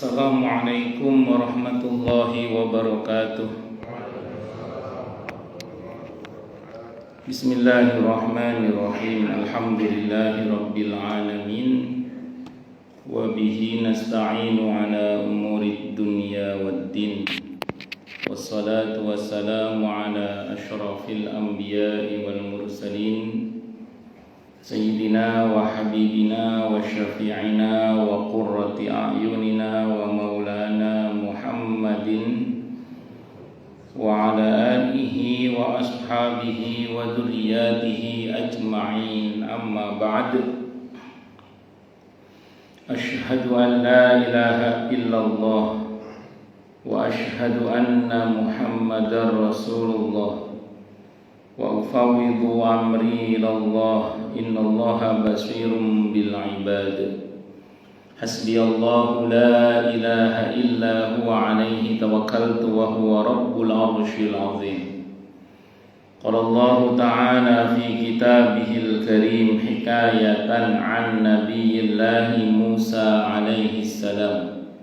Assalamualaikum warahmatullahi wabarakatuh. Bismillahirrahmanirrahim. Alhamdulillahi rabbil alamin. Wa bihi nasta'inu ala umuri dunya waddin. Wassalatu wassalamu ala ashrafil anbiya'i wal mursalin, Sayyidina wa habibina wa syafi'ina wa qurrati a'yunina wa maulana Muhammadin wa ala alihi wa ashabihi wa dhurriyyatihi ajma'in, amma ba'd. Ashhadu an la ilaha illallah wa ashhadu anna Muhammadar Rasulullah wa ufawwidu amri ilallah, innallaha basirun bil ibad. Hasbiyallahu la ilaha illa huwa alaihi tawakkaltu wa huwa rabbul arsyil azim. Qala Allah ta'ala fi kitabihil karim hikayatan an nabiyillahi Musa alaihi salam.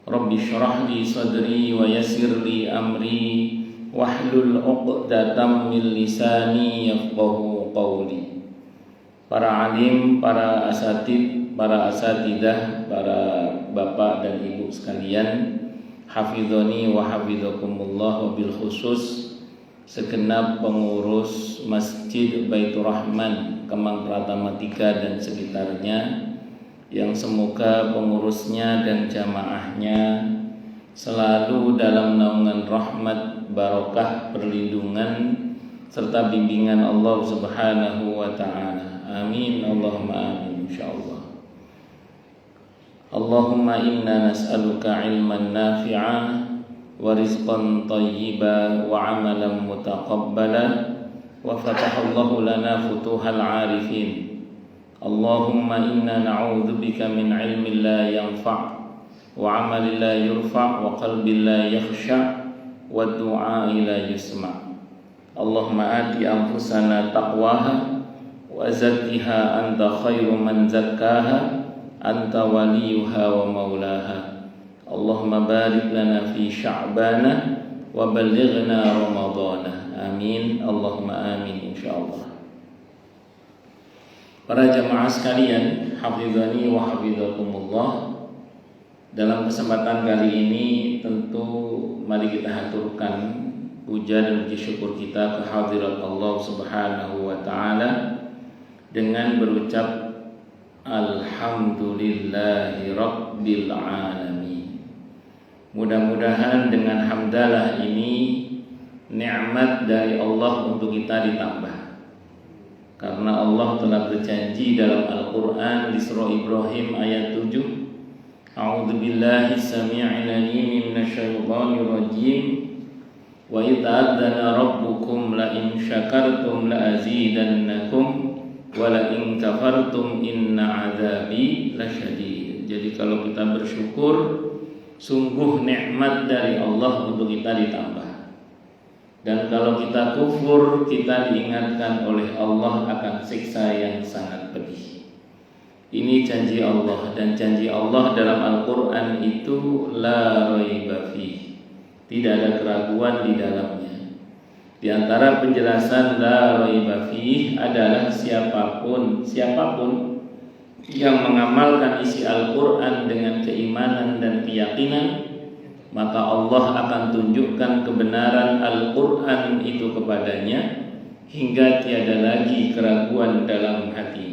Rabbi shrah li sadri wa yassir li amri wahlul 'uqdatam min lisani yafqahu qawli. Para alim, para asatid, para asatidah, para bapak dan ibu sekalian, hafizani wa hafizakumullah, wabil khusus segenap pengurus Masjid Baitur Rahman Kemang Pratama 3 dan sekitarnya, yang semoga pengurusnya dan jamaahnya selalu dalam naungan rahmat, barokah, perlindungan serta bimbingan Allah Subhanahu wa ta'ala. Amin, Allahumma amin, insyaallah. Allahumma inna nas'aluka ilman nafi'a wa rizqan thayyiba wa amalan mutaqabbala wa fatahallahu lana futuhal arifin. Allahumma inna na'udzubika min ilmin la yanfa' wa amalin la yurfa' wa qalbin la yakhsha' wa du'a'i la yusma'. Allahumma ati anfusana taqwaha wa zakkiha anta khairu man zakkaha anta waliyuha wa maulaha. Allahumma barik lana fi sya'bana wa ballighna ramadana. Amin, Allahumma amin, insyaallah. Para jamaah sekalian, hafizani wa hafizakumullah. Dalam kesempatan kali ini tentu mari kita haturkan puja dan puji syukur kita ke hadirat Allah Subhanahu wa ta'ala dengan berucap alhamdulillahi rabbil alamin. Mudah-mudahan dengan hamdalah ini nikmat dari Allah untuk kita ditambah, karena Allah telah berjanji dalam Al-Quran di surah Ibrahim ayat 7, A'udzu billahi samii'il 'aliim minasyaitonir rajiim. Wa idza adzana rabbukum la in syakartum la azidannakum wa la in kafartum inna 'adzabi lasyadid. Jadi kalau kita bersyukur, sungguh nikmat dari Allah untuk kita ditambah. Dan kalau kita kufur, kita diingatkan oleh Allah akan siksa yang sangat pedih. Ini janji Allah, dan janji Allah dalam Al-Quran itu la raiba fih, tidak ada keraguan di dalamnya. Di antara penjelasan la raiba fih adalah siapapun yang mengamalkan isi Al-Quran dengan keimanan dan keyakinan, maka Allah akan tunjukkan kebenaran Al-Quran itu kepadanya hingga tiada lagi keraguan dalam hatinya.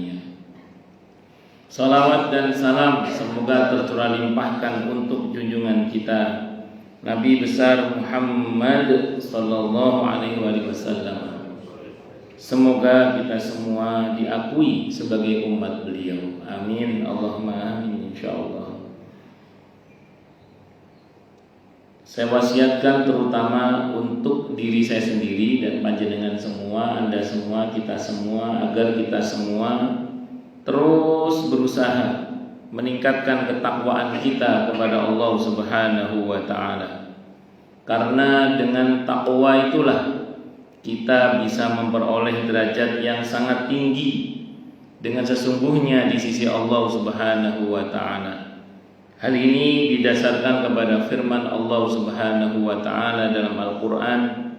Salawat dan salam semoga tercurah limpahkan untuk junjungan kita Nabi besar Muhammad sallallahu alaihi wasallam. Semoga kita semua diakui sebagai umat beliau. Amin, Allahumma amin, insyaallah. Saya wasiatkan terutama untuk diri saya sendiri dan panjenengan semua, Anda semua, kita semua, agar kita semua terus berusaha meningkatkan ketakwaan kita kepada Allah Subhanahu wa ta'ala. Karena dengan takwa itulah kita bisa memperoleh derajat yang sangat tinggi dengan sesungguhnya di sisi Allah Subhanahu wa ta'ala. Hal ini didasarkan kepada firman Allah Subhanahu wa taala dalam Al-Qur'an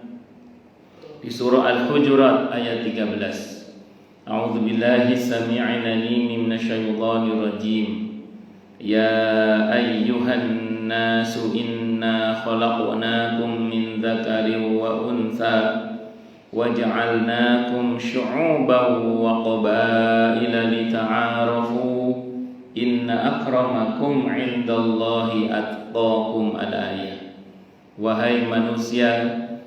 di surah Al-Hujurat ayat 13. A'udzu billahi samii'il 'aliim minasyaitonir rajim. Ya ayyuhan nasu inna khalaqnakum min dzakarin wa untha waja'alnakum syu'uban wa qabaila lita'arafu inna akramakum 'indallahi atqakum. al-ayah. Wahai manusia,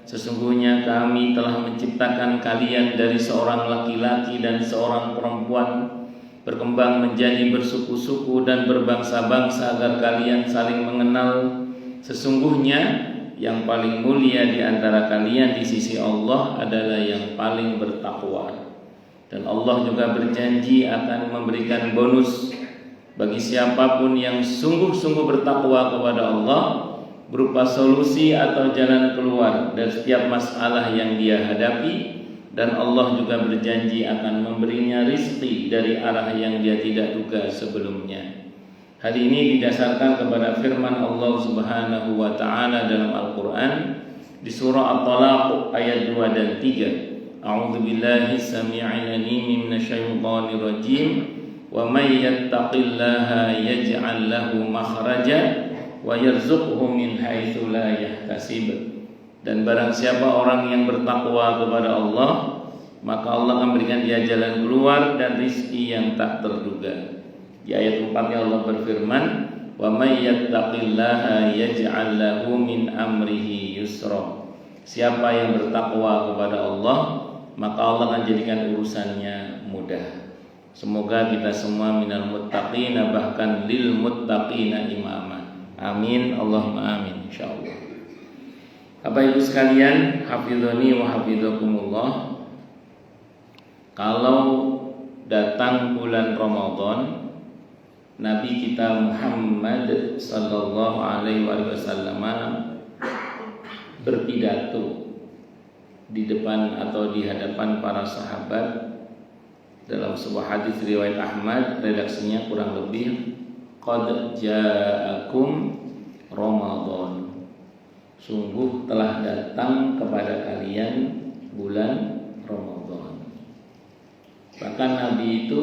sesungguhnya kami telah menciptakan kalian dari seorang laki-laki dan seorang perempuan, berkembang menjadi bersuku-suku dan berbangsa-bangsa agar kalian saling mengenal. Sesungguhnya yang paling mulia di antara kalian di sisi Allah adalah yang paling bertakwa. Dan Allah juga berjanji akan memberikan bonus bagi siapapun yang sungguh-sungguh bertakwa kepada Allah, berupa solusi atau jalan keluar dari setiap masalah yang dia hadapi. Dan Allah juga berjanji akan memberinya rizki dari arah yang dia tidak duga sebelumnya. Hal ini didasarkan kepada firman Allah Subhanahu wa taala dalam Al-Qur'an di surah At-Talaq ayat 2 dan 3. A'udzu billahi samii'il 'aliim minasyaitonir rajim. Wa may yattaqillaha yaj'al lahu makhraja wa yarzuqhu min haitsu la yahtasib. Dan barang siapa orang yang bertakwa kepada Allah, maka Allah akan berikan dia jalan keluar dan rizki yang tak terduga. Di ayat 4-nya Allah berfirman, "Wa may yattaqillaha yaj'al lahu min amrihi yusra." Siapa yang bertakwa kepada Allah, maka Allah akan jadikan urusannya mudah. Semoga kita semua minal muttaqina, bahkan lil muttaqina imama. Amin, Allahumma amin, insyaallah. Bapak Ibu sekalian, hafizani wa hafizakumullah. Kalau datang bulan Ramadan, Nabi kita Muhammad sallallahu alaihi wasallam berpidato di depan atau di hadapan para sahabat dalam sebuah hadis riwayat Ahmad, redaksinya kurang lebih qad ja'akum Ramadan. Sungguh telah datang kepada kalian bulan Ramadan. Bahkan Nabi itu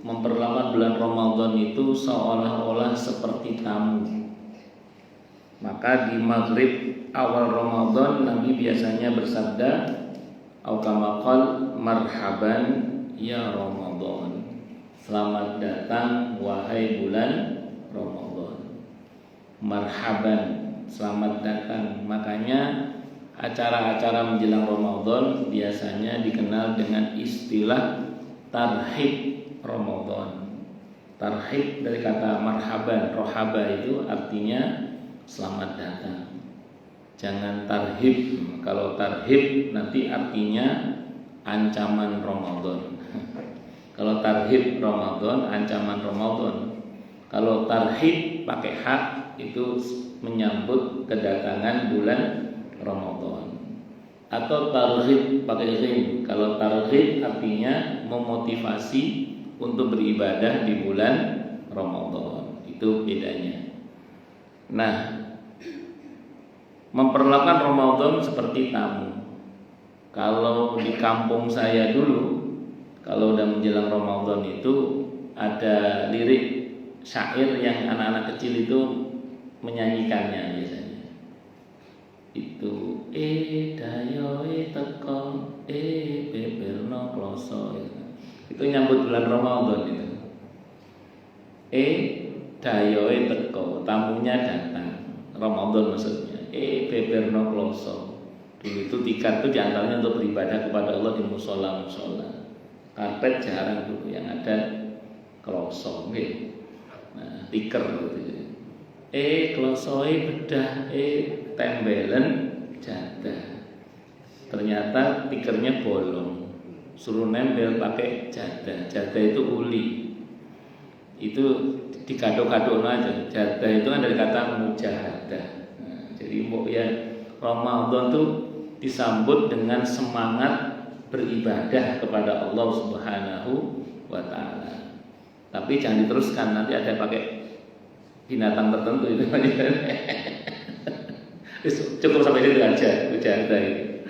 memperlakukan bulan Ramadan itu seolah-olah seperti tamu. Maka di maghrib awal Ramadan Nabi biasanya bersabda, "Au kama qala marhaban ya Ramadan." Selamat datang wahai bulan Ramadan. Marhaban, selamat datang. Makanya acara-acara menjelang Ramadan biasanya dikenal dengan istilah tarhib Ramadan. Tarhib dari kata marhaban, rohaba itu artinya selamat datang. Jangan tarhib. Kalau tarhib nanti artinya ancaman Ramadan. Kalau tarhib Ramadan, ancaman Ramadan. Kalau tarhib pakai hak itu menyambut kedatangan bulan Ramadan. Atau tarhib pakai rim. Kalau tarhib artinya memotivasi untuk beribadah di bulan Ramadan. Itu bedanya. Nah, memperlakukan Ramadan seperti tamu. Kalau di kampung saya dulu, kalau udah menjelang Ramadan itu ada lirik syair yang anak-anak kecil itu menyanyikannya biasanya. Itu dayo teko beberno kloso. Itu nyambut bulan Ramadan itu. Dayoe teko, tamunya datang. Ramadan maksudnya. Beberno kloso. Dulu itu tikar itu diantaranya untuk beribadah kepada Allah di musola-musola. Karpet jarang dulu, yang ada kloso. Nah, tikar gitu. Klosoe bedah, tembelen jadah. Ternyata tikernya bolong. Suruh nempel pakai jadah. Jadah itu uli. Itu dikado-kado aja. Jadah itu kan dari kata mujahadah. Nah, jadi ya Ramadan tuh disambut dengan semangat beribadah kepada Allah Subhanahu wa taala. Tapi jangan diteruskan, nanti ada pakai binatang tertentu itu. Cukup sampai itu aja, bercanda itu.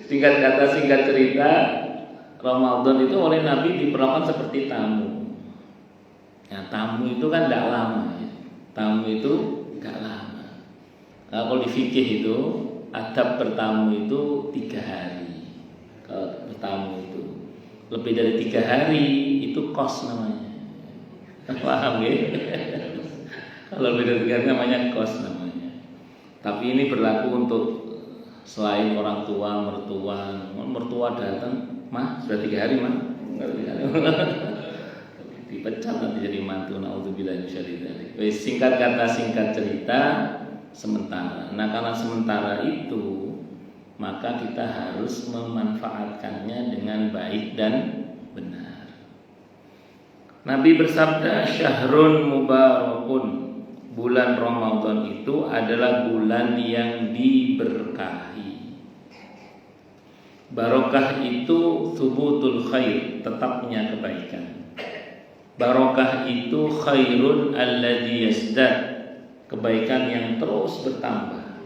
Singkat kata, singkat cerita, Ramadan itu oleh Nabi diperlakukan seperti tamu. Ya, tamu itu kan tidak lama. Ya. Tamu itu tidak lama. Nah, kalau di fikih itu adab bertamu itu 3 hari. Kalau bertamu itu lebih dari 3 hari itu kos namanya. Paham ya? Kalau lebih dari 3 hari namanya kos namanya. Tapi ini berlaku untuk selain orang tua, mertua datang, mah sudah 3 hari mah, dipecat nanti jadi mantu. Naudzubillah min syarri dzalik. Singkat kata, singkat cerita, sementara. Nah, karena sementara itu, maka kita harus memanfaatkannya dengan baik dan benar. Nabi bersabda, syahrun mubarakun. Bulan Ramadan itu adalah bulan yang diberkahi. Barokah itu thubutul khair, tetapnya kebaikan. Barokah itu khairun alladzi yazdad, kebaikan yang terus bertambah.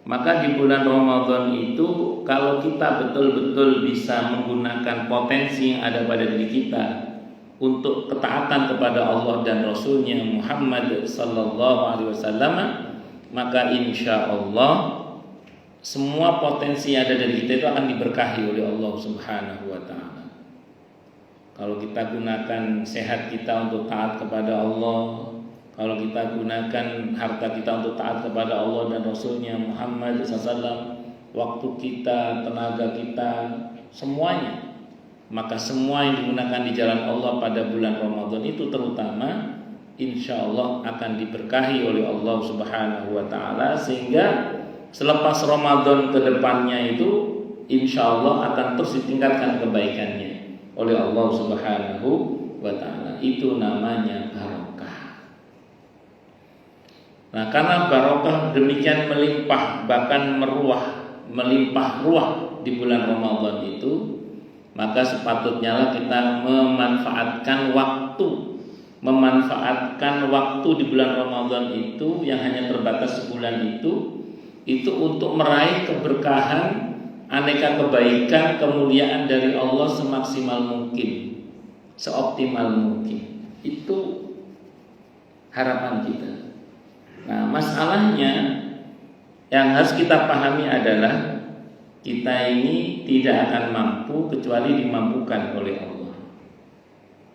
Maka di bulan Ramadan itu kalau kita betul-betul bisa menggunakan potensi yang ada pada diri kita untuk ketaatan kepada Allah dan Rasulnya Muhammad sallallahu alaihi wasallam, maka insya Allah semua potensi yang ada dari kita itu akan diberkahi oleh Allah Subhanahu wa ta'ala. Kalau kita gunakan sehat kita untuk taat kepada Allah, kalau kita gunakan harta kita untuk taat kepada Allah dan Rasulnya Muhammad SAW, waktu kita, tenaga kita, semuanya, maka semua yang digunakan di jalan Allah pada bulan Ramadan itu terutama insya Allah akan diberkahi oleh Allah Subhanahu wa ta'ala, sehingga selepas Ramadan ke depannya itu insya Allah akan terus ditingkatkan kebaikannya oleh Allah Subhanahu wa ta'ala. Itu namanya barokah. Nah, karena barokah demikian melimpah, bahkan melimpah ruah di bulan Ramadan itu, maka sepatutnya kita memanfaatkan waktu di bulan Ramadan itu yang hanya terbatas sebulan itu untuk meraih keberkahan, aneka kebaikan, kemuliaan dari Allah semaksimal mungkin, seoptimal mungkin. Itu harapan kita. Nah, masalahnya yang harus kita pahami adalah kita ini tidak akan mampu kecuali dimampukan oleh Allah.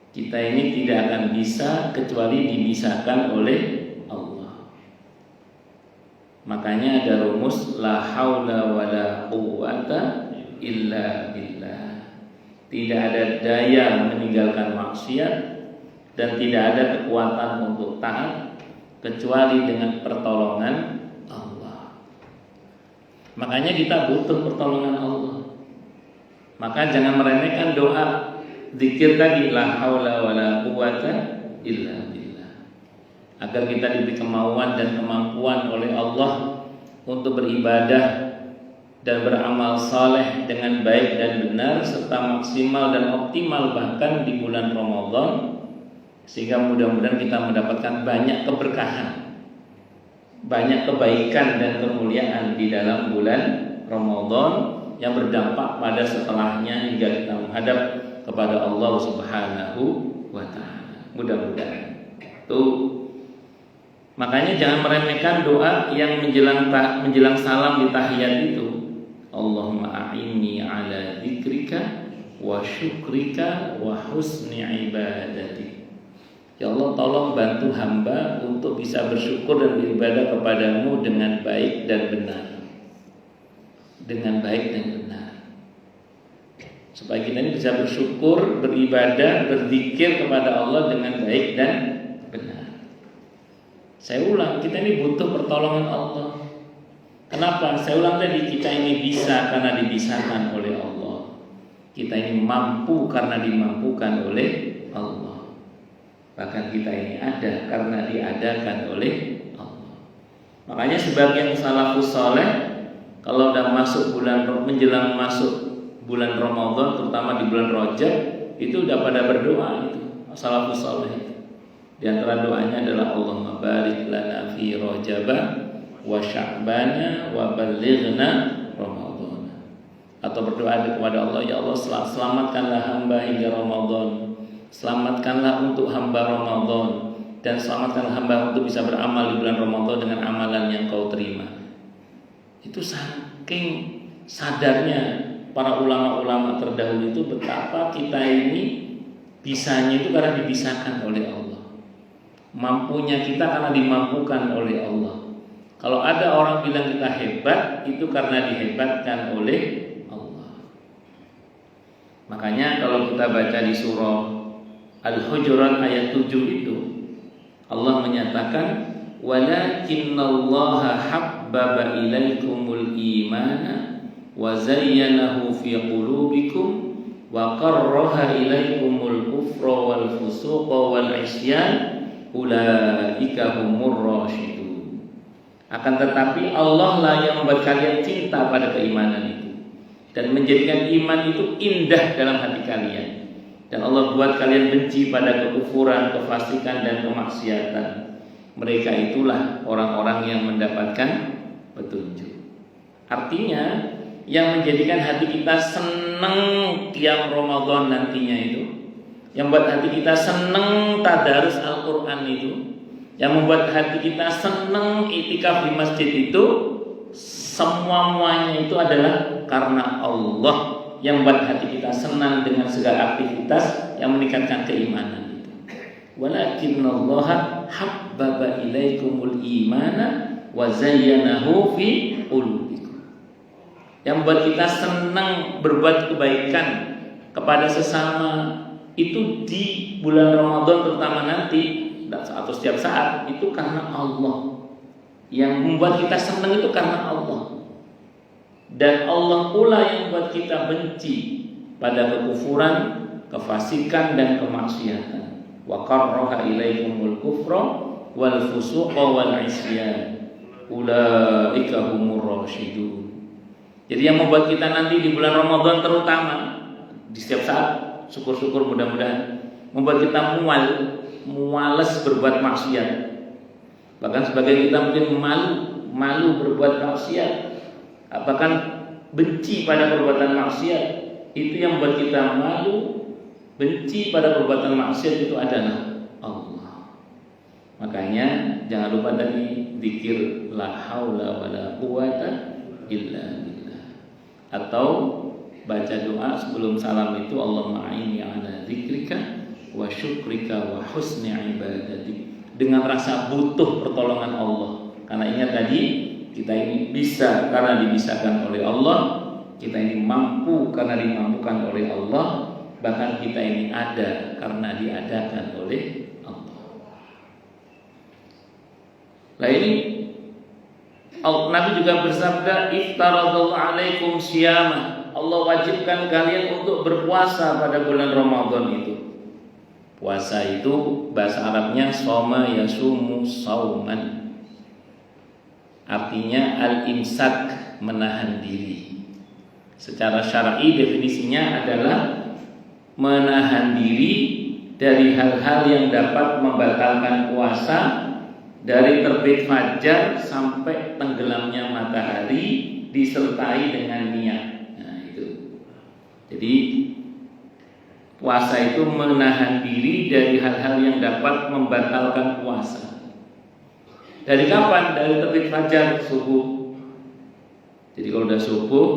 Kita ini tidak akan bisa kecuali dibisahkan oleh Allah. Makanya ada rumus la haula wala quwwata illa billah. Tidak ada daya meninggalkan maksiat dan tidak ada kekuatan untuk taat kecuali dengan pertolongan Allah. Makanya kita butuh pertolongan Allah. Maka jangan meremehkan doa zikir tadi la haula wala quwwata illa billah. Agar kita diberi kemauan dan kemampuan oleh Allah untuk beribadah dan beramal saleh dengan baik dan benar serta maksimal dan optimal bahkan di bulan Ramadan, sehingga mudah-mudahan kita mendapatkan banyak keberkahan, banyak kebaikan dan kemuliaan di dalam bulan Ramadan yang berdampak pada setelahnya hingga kita menghadap kepada Allah Subhanahu wa ta'ala. Mudah-mudahan. Makanya jangan meremehkan doa yang menjelang salam di tahiyat itu. Allahumma a'inni ala dzikrika wa syukrika wa husni ibadati. Ya Allah, tolong bantu hamba untuk bisa bersyukur dan beribadah kepadamu dengan baik dan benar. Dengan baik dan benar. Supaya kita ini bisa bersyukur, beribadah, berzikir kepada Allah dengan baik dan benar. Saya ulang, kita ini butuh pertolongan Allah. Kenapa? Saya ulang tadi, kita ini bisa karena dibisahkan oleh Allah. Kita ini mampu karena dimampukan oleh Allah. Bahkan kita ini ada karena diadakan oleh Allah. Makanya sebagian salafus saleh kalau udah menjelang masuk bulan Ramadan, terutama di bulan Rajab, itu udah pada berdoa itu salafus saleh. Di antara doanya adalah Allahumma barik lana fi Rajaba wa Sya'bana wa ballighna Ramadan. Atau berdoa kepada Allah, ya Allah selamatkanlah hamba hingga Ramadan. Selamatkanlah untuk hamba Ramadan, dan selamatkanlah hamba untuk bisa beramal di bulan Ramadan dengan amalan yang Kau terima. Itu saking sadarnya para ulama-ulama terdahulu itu betapa kita ini bisanya itu karena dibisahkan oleh Allah. Mampunya kita karena dimampukan oleh Allah. Kalau ada orang bilang kita hebat, itu karena dihebatkan oleh Allah. Makanya kalau kita baca di surah Al-Hujurat ayat 7 itu, Allah menyatakan walakinnallaha habbaba ilaikumul imana wa zayyanahu fi qulubikum wa qarraha ilaikumul kufra wal fusuqa wal isyan ulaika humur rasyidun. Akan tetapi Allah lah yang membuat kalian cinta pada keimanan itu dan menjadikan iman itu indah dalam hati kalian, dan Allah buat kalian benci pada kekufuran, kefasikan dan kemaksiatan. Mereka itulah orang-orang yang mendapatkan petunjuk. Artinya yang menjadikan hati kita senang qiyam Ramadan nantinya itu, yang membuat hati kita senang tadarus Al-Quran itu, yang membuat hati kita senang itikaf di masjid itu, semuanya itu adalah karena Allah yang membuat hati kita senang dengan segala aktivitas yang meningkatkan keimanan itu. Walakinnallaha habbaba ilaikumul imana wa zayyanahu fi qulubikum. Yang membuat kita senang berbuat kebaikan kepada sesama itu di bulan Ramadan terutama nanti atau setiap saat itu karena Allah. Yang membuat kita senang itu karena Allah. Dan Allah pula yang membuat kita benci pada kekufuran, kefasikan dan kemaksiatan. Wa qarraha ilaikumul kufra wal fusuqa wal isyan ulaika humur rasyidun. Jadi yang membuat kita nanti di bulan Ramadan terutama di setiap saat, syukur-syukur mudah-mudahan, membuat kita muales berbuat maksiat. Bahkan sebagian kita mungkin malu berbuat maksiat, bahkan benci pada perbuatan maksiat. Itu yang membuat kita malu, benci pada perbuatan maksiat itu adalah Allah. Makanya jangan lupa tadi zikir la haula wala quwata illa billah. Atau baca doa sebelum salam itu, Allahumma a'inni ala dzikrika wa syukrika wa husni ibadatik, dengan rasa butuh pertolongan Allah. Karena ingat tadi, kita ini bisa karena dibisahkan oleh Allah, kita ini mampu karena dimampukan oleh Allah, bahkan kita ini ada karena diadakan oleh Allah. Nah ini Nabi juga bersabda, iftaradallahu alaikum syiyamah, Allah wajibkan kalian untuk berpuasa pada bulan Ramadan itu. Puasa itu bahasa Arabnya shoma yasumu sauman, artinya al-imsak, menahan diri. Secara syar'i definisinya adalah menahan diri dari hal-hal yang dapat membatalkan puasa, dari terbit fajar sampai tenggelamnya matahari disertai dengan niat. Nah itu. Jadi puasa itu menahan diri dari hal-hal yang dapat membatalkan puasa. Dari kapan? Dari terbit fajar, subuh. Jadi kalau udah subuh,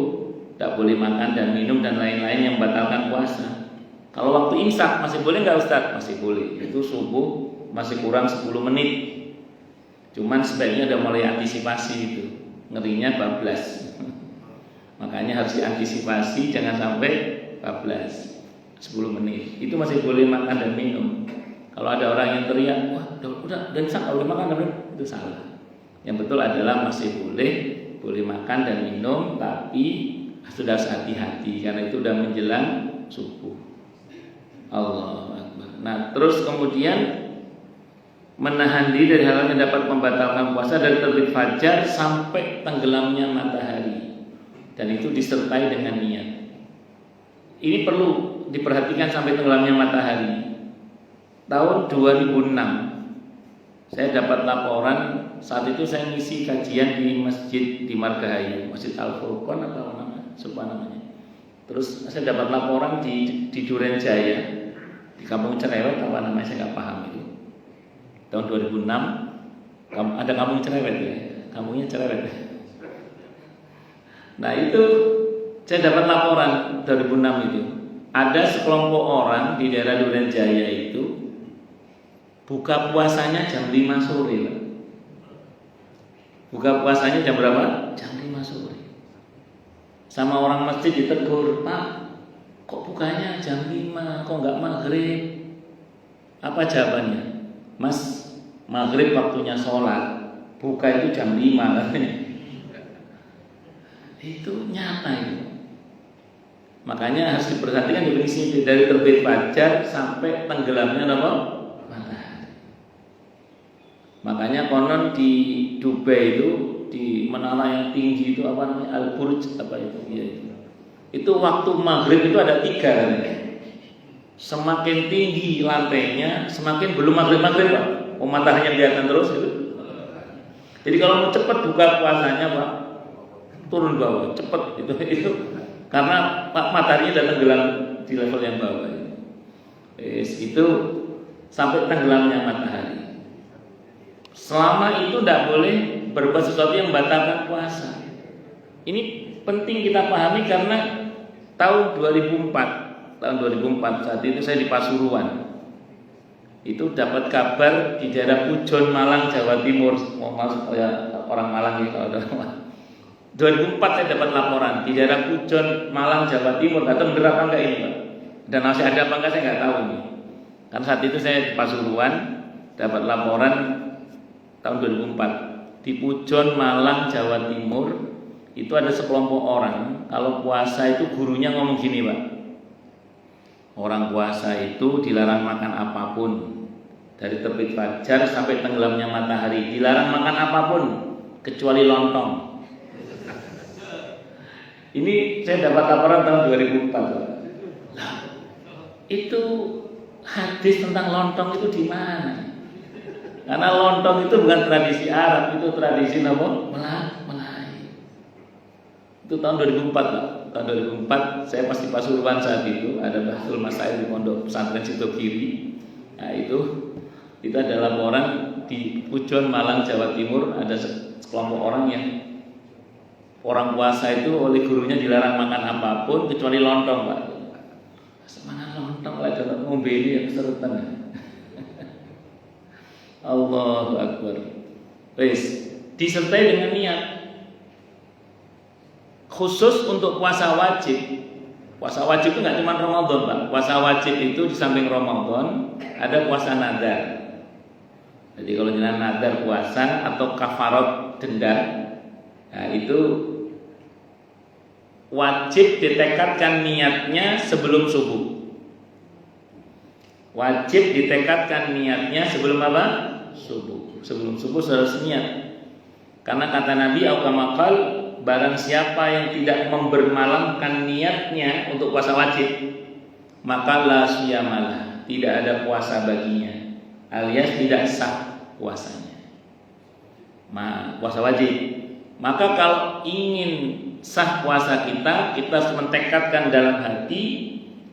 tidak boleh makan dan minum dan lain-lain yang membatalkan puasa. Kalau waktu imsak masih boleh nggak Ustaz? Masih boleh. Itu subuh masih kurang 10 menit. Cuman sebaiknya udah mulai antisipasi itu. Ngerinya bablas. Makanya harus diantisipasi, jangan sampai bablas. 10 menit itu masih boleh makan dan minum. Kalau ada orang yang teriak, wah udah dan imsak boleh makan dan minum, itu salah. Yang betul adalah masih boleh makan dan minum, tapi sudah hati-hati karena itu udah menjelang subuh. Allahu Akbar. Nah terus kemudian menahan diri dari hal yang dapat membatalkan puasa dari terbit fajar sampai tenggelamnya matahari, dan itu disertai dengan niat. Ini perlu diperhatikan sampai tenggelamnya matahari. tahun 2006 saya dapat laporan. Saat itu saya ngisi kajian di masjid di Margahayu, Masjid Al Furqon atau namanya. Terus saya dapat laporan di Duren Jaya, di Kampung Cerewet apa namanya saya nggak paham itu. Tahun 2006 ada Kampung Cerewet ya, kampungnya Cerewet. Nah itu saya dapat laporan 2006 itu ada sekelompok orang di daerah Duren Jaya itu buka puasanya jam 5 sore Pak. Buka puasanya jam berapa? Jam 5 sore. Sama orang masjid ditegur, Pak, kok bukanya jam 5, kok nggak maghrib? Apa jawabannya? Mas, maghrib waktunya sholat, buka itu jam 5 katanya. Itu nyata itu. Makanya harus diperhatikan definisi dari terbit fajar sampai tenggelamnya apa? Matahari. Makanya konon di Dubai itu di menara yang tinggi itu apa namanya Al-Burj apa itu ya itu. Itu waktu maghrib itu ada 3 katanya. Semakin tinggi lantainya, semakin belum maghrib Pak. Mataharinya kelihatan terus itu. Jadi kalau mau cepat buka puasanya Pak, turun bawah, cepat itu karena mataharinya udah tenggelam di level yang bawah itu sampai tenggelamnya matahari. Selama itu tidak boleh berbuat sesuatu yang membatalkan puasa. Ini penting kita pahami karena tahun 2004 saat itu saya di Pasuruan. Itu dapat kabar di daerah Pujon Malang Jawa Timur. Maksud orang Malang ini kalau ada 2004 saya dapat laporan di daerah Pujon Malang Jawa Timur. Atau bener apa enggak ini Pak? Dan masih ada apa enggak saya enggak tahu nih. Karena saat itu saya di Pasuruan dapat laporan tahun 2004 di Pujon Malang Jawa Timur itu ada sekelompok orang kalau puasa itu gurunya ngomong gini Pak, orang puasa itu dilarang makan apapun dari terbit fajar sampai tenggelamnya matahari, dilarang makan apapun kecuali lontong. Ini saya dapat laporan tahun 2004 Pak. Nah, itu hadis tentang lontong itu di mana? Karena lontong itu bukan tradisi Arab, itu tradisi apa? Melayu. Itu tahun 2004 Pak. Tahun 2004 saya pasti Pasuruan saat itu, ada Bahsul Masail di Pondok Pesantren Sidogiri. Nah itu ada laporan di Pujon Malang Jawa Timur ada sekelompok orang yang orang puasa itu oleh gurunya dilarang makan apapun kecuali lontong Pak. Semangat lontong lah coba ngombe ini yang serutan. Allahu Akbar. Wis, disertai dengan niat khusus untuk puasa wajib. Puasa wajib itu nggak cuma Ramadan, Pak. Puasa wajib itu di samping Ramadan ada puasa nadar. Jadi kalau jalan nadar puasa atau kafarat denda, nah itu wajib ditekadkan niatnya sebelum subuh. Wajib ditekadkan niatnya sebelum apa? Subuh. Sebelum subuh harus niat. Karena kata Nabi Al-Kamakal, barang siapa yang tidak membermalamkan niatnya untuk puasa wajib, maka la siyamalah, tidak ada puasa baginya, alias tidak sah puasanya. Puasa wajib. Maka kalau ingin sah puasa kita harus mentekadkan dalam hati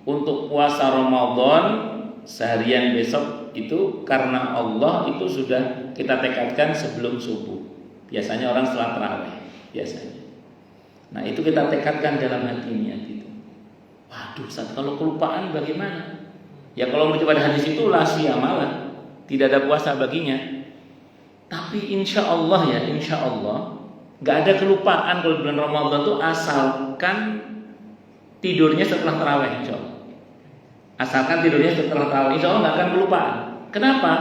untuk puasa Ramadan seharian besok itu karena Allah itu sudah kita tekadkan sebelum subuh. Biasanya orang setelah tarawih biasanya. Nah itu kita tekadkan dalam hati niat itu. Waduh, Ustaz, kalau kelupaan bagaimana? Ya kalau merujuk pada hadis itu la siyamalah, tidak ada puasa baginya. Tapi insya Allah nggak ada kelupaan kalau bulan Ramadan itu asalkan tidurnya setelah tarawih insya Allah. Asalkan tidurnya setelah tarawih, insya Allah nggak akan kelupaan. Kenapa?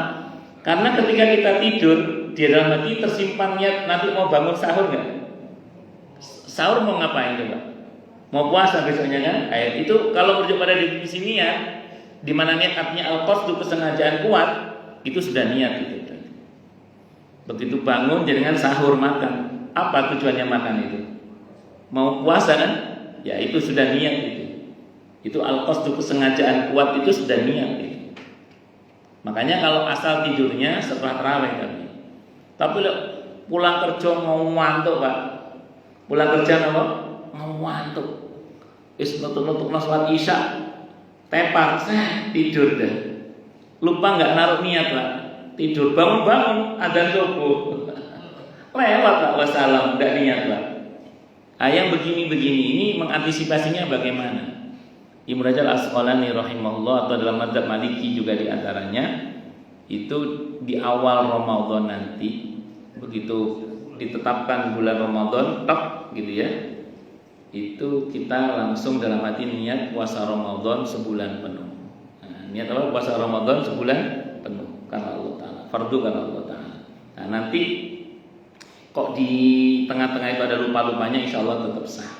Karena ketika kita tidur di dalam hati tersimpan niat nanti mau bangun sahur nggak? Sahur mau ngapain coba? Mau puasa besoknya kan? Itu kalau merujuk pada definisi niat, di mana niat artinya al-qasdu kesengajaan kuat, itu sudah niat itu. Begitu bangun jangan sahur makan. Apa tujuannya makan itu? Mau puasa kan? Ya itu sudah niat itu. Itu al-qasdu kesengajaan kuat itu sudah niat itu. Makanya kalau asal tidurnya setelah tarawih tapi pulang kerja mau ngantuk Pak, pulang kerja apa? Mau ngantuk, nutuk sholat isya, tepar, tidur deh, lupa nggak naruh niat Pak, tidur bangun adzan subuh, lewat Pak, wassalam, nggak niat Pak. Yang begini ini mengantisipasinya bagaimana? Ibnu Hajar Al-Asqalani rahimahullah atau dalam mazhab Maliki juga diantaranya itu di awal Ramadan nanti begitu ditetapkan bulan Ramadan gitu ya, itu kita langsung dalam hati niat puasa Ramadan sebulan penuh. Niat apa? Puasa Ramadan sebulan penuh karena Allah Ta'ala, fardu karena Allah Ta'ala. Nah nanti kok di tengah-tengah itu ada lupa-lupanya, insya Allah tetap sah.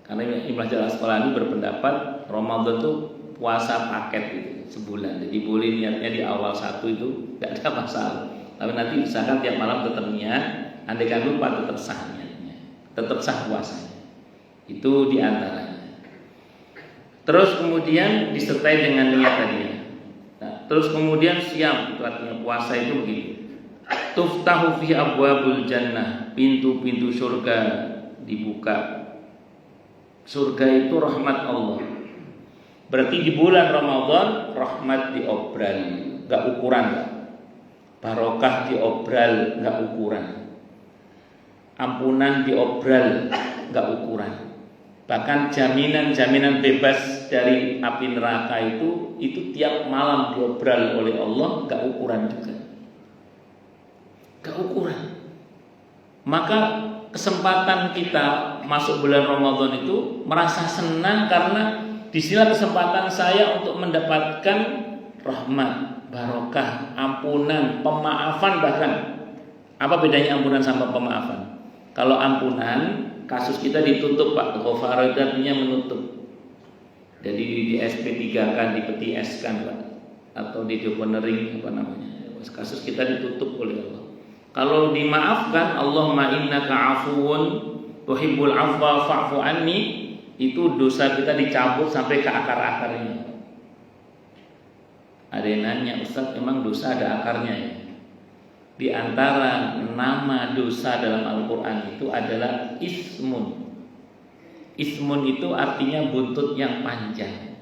Karena Ibnu Hajar Al-Asqalani berpendapat Ramadan itu puasa paket gitu, sebulan. Jadi boleh niatnya di awal satu itu nggak ada masalah. Tapi nanti misalkan tiap malam tetap niat, andaikan lupa tetap sah niatnya, tetap sah puasanya. Itu diantaranya. Terus kemudian disertai dengan niat tadi ya. Nah, terus kemudian siam, itu artinya puasa itu begitu. Tuftahu fi abwabul jannah, pintu-pintu surga dibuka. Surga itu rahmat Allah. Berarti di bulan Ramadan rahmat diobral, enggak ukuran. Barokah diobral, enggak ukuran. Ampunan diobral, enggak ukuran. Bahkan jaminan bebas dari api neraka itu tiap malam diobral oleh Allah, enggak ukuran juga. Enggak ukuran. Maka kesempatan kita masuk bulan Ramadan itu merasa senang karena disinilah kesempatan saya untuk mendapatkan rahmat, barokah, ampunan, pemaafan bahkan. Apa bedanya ampunan sama pemaafan? Kalau ampunan, kasus kita ditutup Pak, ghafara artinya menutup. Jadi di SP3 kan, dipeti S kan Pak, atau di deponering apa namanya. Kasus kita ditutup oleh Allah. Kalau dimaafkan, Allahumma innaka afuwun tuhibbul afwa fa'fu anni, itu dosa kita dicabut sampai ke akar-akarnya. Ada yang nanya, Ustaz, emang dosa ada akarnya ya? Di antara nama dosa dalam Al-Quran itu adalah ismun. Ismun itu artinya buntut yang panjang.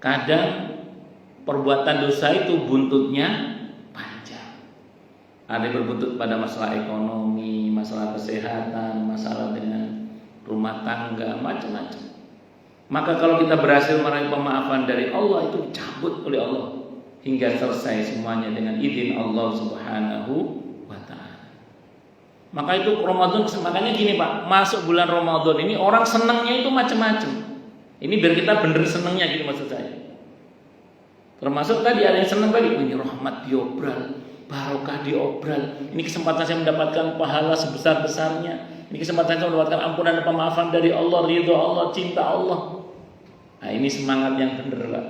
Kadang perbuatan dosa itu buntutnya ada yang berbuntut pada masalah ekonomi, masalah kesehatan, masalah dengan rumah tangga, macam-macam. Maka kalau kita berhasil meraih pemaafan dari Allah, itu dicabut oleh Allah hingga selesai semuanya dengan izin Allah Subhanahu wa Ta'ala. Maka itu Ramadan, makanya gini Pak, masuk bulan Ramadan ini orang senangnya itu macam-macam. Ini biar kita bener senangnya gitu maksud saya. Termasuk tadi ada yang senang tadi, ini rahmat diobral, barokah diobral. Ini kesempatan saya mendapatkan pahala sebesar-besarnya. Ini kesempatan saya mendapatkan ampunan dan pemaafan dari Allah, ridho Allah, cinta Allah. Nah ini semangat yang benar Pak.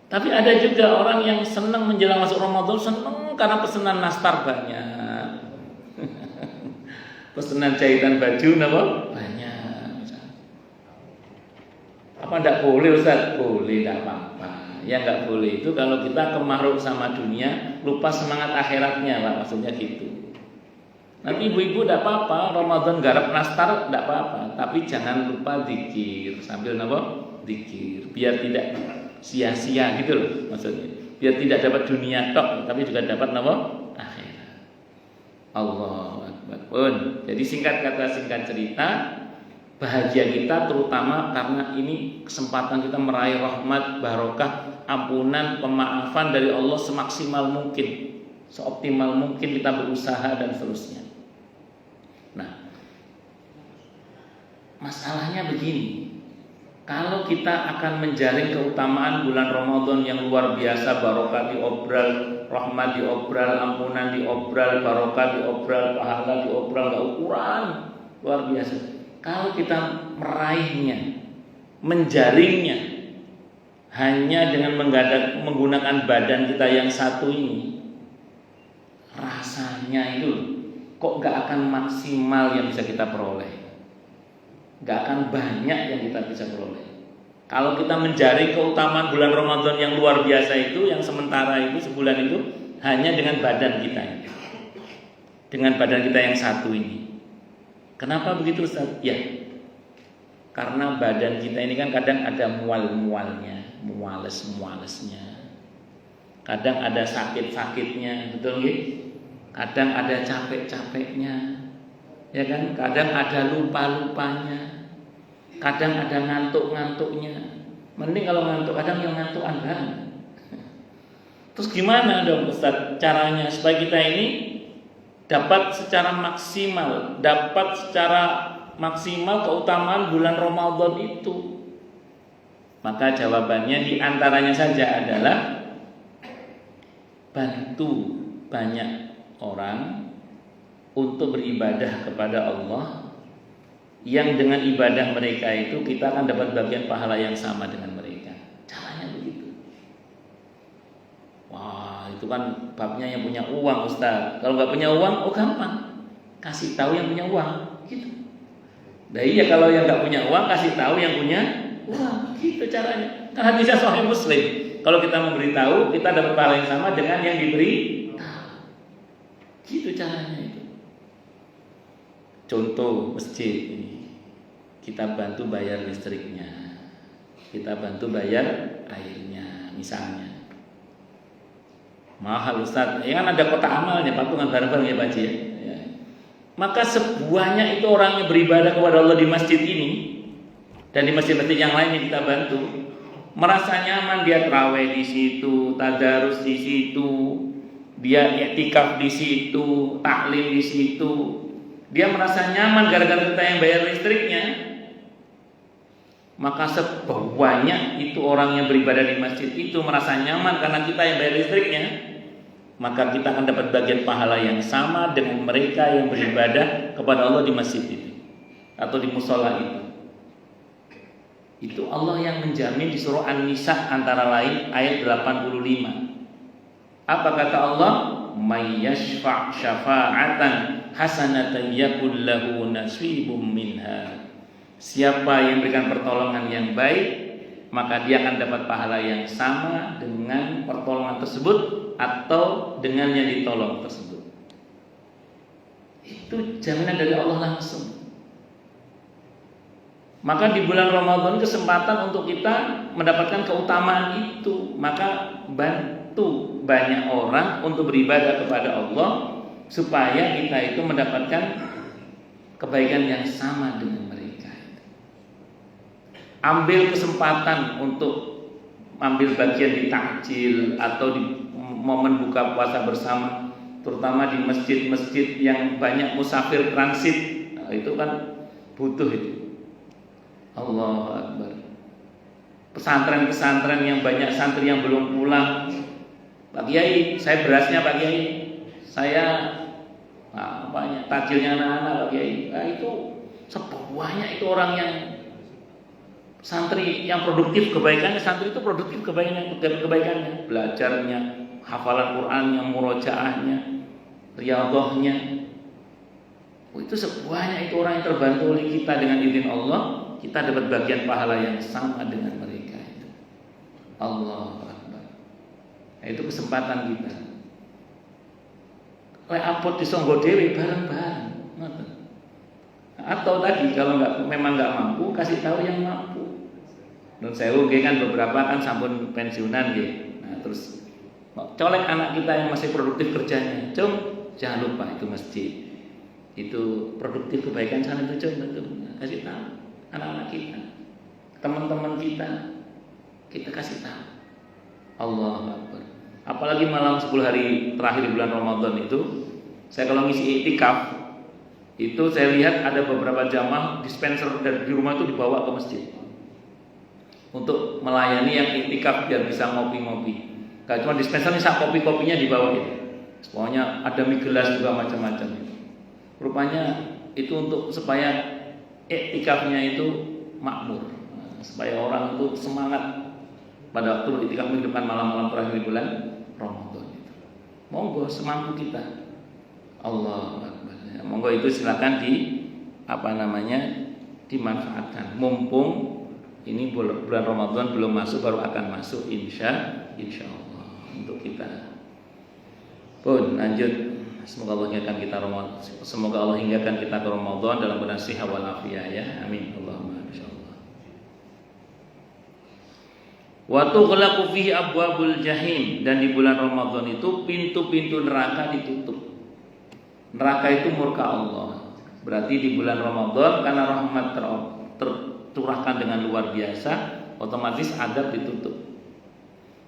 Tapi ada juga orang yang senang menjelang masuk Ramadan, senang karena pesanan nastar banyak. Pesanan jahitan baju banyak. Apa enggak boleh Ustaz? Boleh, enggak apa-apa. Ya nggak boleh itu kalau kita kemaruk sama dunia, lupa semangat akhiratnya lah, maksudnya gitu. Nanti ibu-ibu tidak apa-apa, Ramadan garap nastar tidak apa-apa, tapi jangan lupa zikir sambil zikir, biar tidak sia-sia gitu loh maksudnya. Biar tidak dapat dunia tok, tapi juga dapat akhirat. Allahu Akbar. Jadi singkat cerita, bahagia kita terutama karena ini kesempatan kita meraih rahmat, barokah, ampunan, pemaafan dari Allah semaksimal mungkin, seoptimal mungkin kita berusaha dan seterusnya. Nah, masalahnya begini, kalau kita akan menjaring keutamaan bulan Ramadan yang luar biasa, barokah diobral, rahmat diobral, ampunan diobral, barokah diobral, pahala diobral, gak ukuran, luar biasa. Kalau kita meraihnya, menjaringnya hanya dengan menggunakan badan kita yang satu ini, rasanya itu kok gak akan maksimal yang bisa kita peroleh, gak akan banyak yang kita bisa peroleh. Kalau kita mencari keutamaan bulan Ramadan yang luar biasa itu, yang sementara itu, sebulan itu, hanya dengan badan kita ini. Dengan badan kita yang satu ini. Kenapa begitu Ustaz? Ya, karena badan kita ini kan kadang ada mual-mualnya, muales-mualesnya. Kadang ada sakit-sakitnya, betul nggih? Kadang ada capek-capeknya. Ya kan? Kadang ada lupa-lupanya. Kadang ada ngantuk-ngantuknya. Mending kalau ngantuk, kadang yang ngantukan banget. Terus gimana dong Ustaz caranya supaya kita ini dapat secara maksimal keutamaan bulan Ramadan itu? Maka jawabannya diantaranya saja adalah bantu banyak orang untuk beribadah kepada Allah, yang dengan ibadah mereka itu kita akan dapat bagian pahala yang sama dengan mereka. Caranya begitu. Wah, itu kan babnya yang punya uang Ustaz. Kalau nggak punya uang, oh gampang, kasih tahu yang punya uang, gitu. Nah iya, kalau yang nggak punya uang kasih tahu yang punya uang, gitu caranya. Kan hadisnya Sahih Muslim. Kalau kita memberitahu, kita dapat pahala yang sama dengan yang diberi tahu. Gitu caranya itu. Contoh masjid ini, kita bantu bayar listriknya, kita bantu bayar airnya, misalnya. Mahal Ustaz, ya kan ada kotak amalnya, patungan bareng-bareng ya Pak Haji ya. Maka sebuahnya itu orang yang beribadah kepada Allah di masjid ini dan di masjid-masjid yang lain yang kita bantu, merasa nyaman, dia tarawih di situ, tadarus di situ, dia i'tikaf di situ, taklim di situ. Dia merasa nyaman gara-gara kita yang bayar listriknya. Maka sebanyak itu orang yang beribadah di masjid itu merasa nyaman karena kita yang bayar listriknya, maka kita akan dapat bagian pahala yang sama dengan mereka yang beribadah kepada Allah di masjid itu atau di musola itu. Itu Allah yang menjamin di surah An-Nisa antara lain ayat 85. Apa kata Allah? May yashfa' syafa'atan hasanatan yakul lahu nasibum minha. Siapa yang berikan pertolongan yang baik, maka dia akan dapat pahala yang sama dengan pertolongan tersebut atau dengan yang ditolong tersebut. Itu jaminan dari Allah langsung. Maka di bulan Ramadan kesempatan untuk kita mendapatkan keutamaan itu. Maka bantu banyak orang untuk beribadah kepada Allah supaya kita itu mendapatkan kebaikan yang sama dengan mereka. Ambil kesempatan untuk ambil bagian di takjil atau di momen buka puasa bersama, terutama di masjid-masjid yang banyak musafir transit. Nah, itu kan butuh itu. Allahu Akbar. Pesantren-pesantren yang banyak santri yang belum pulang. Pak Kiai, saya berasnya Pak Kiai. Saya banyak takjilnya anak-anak Pak Kiai. Nah, itu sebuahnya itu orang yang santri yang produktif kebaikannya, santri itu produktif kebaikannya, belajarnya, hafalan Qurannya, murojaahnya, riyadhahnya. Itu sebuahnya itu orang yang terbantu oleh kita dengan izin Allah, kita dapat bagian pahala yang sama dengan mereka itu. Allahu Akbar. Nah, itu kesempatan kita. Lek apot disonggo dhewe bareng-bareng. Atau tadi kalau memang nggak mampu, kasih tahu yang mampu. Nun sewu kan beberapa kan sampun pensiunan nggih. Nah, terus colek anak kita yang masih produktif kerjanya. Cung, jangan lupa itu masjid. Itu produktif kebaikan sana itu cung, kasih tahu anak-anak kita, teman-teman kita kasih tahu. Allahu Akbar. Apalagi malam 10 hari terakhir bulan Ramadan itu, saya kalau ngisi i'tikaf itu saya lihat ada beberapa jamaah dispenser dari di rumah itu dibawa ke masjid untuk melayani yang i'tikaf biar bisa ngopi-ngopi. Gak cuma dispenser nih, sak kopi-kopinya dibawa gitu. Pokoknya ada mie gelas juga macam-macam gitu. Rupanya itu untuk supaya i'tikafnya itu makmur, supaya orang itu semangat pada waktu i'tikaf di depan malam-malam terakhir bulan Ramadan itu. Monggo semampu kita. Allahu Akbar. Monggo itu silakan dimanfaatkan. Mumpung Ini bulan Ramadan belum masuk, baru akan masuk insya Allah untuk kita. Pun lanjut. Semoga Allah hinggakan kita Ramadan. Semoga Allah hinggakan kita ke Ramadan dalam keadaan sehat walafiat ya. Amin. Allahumma insyaallah. Wa tughlaqu fihi abwabul jahim, dan di bulan Ramadan itu pintu-pintu neraka ditutup. Neraka itu murka Allah. Berarti di bulan Ramadan karena rahmat tercurahkan dengan luar biasa, otomatis adab ditutup.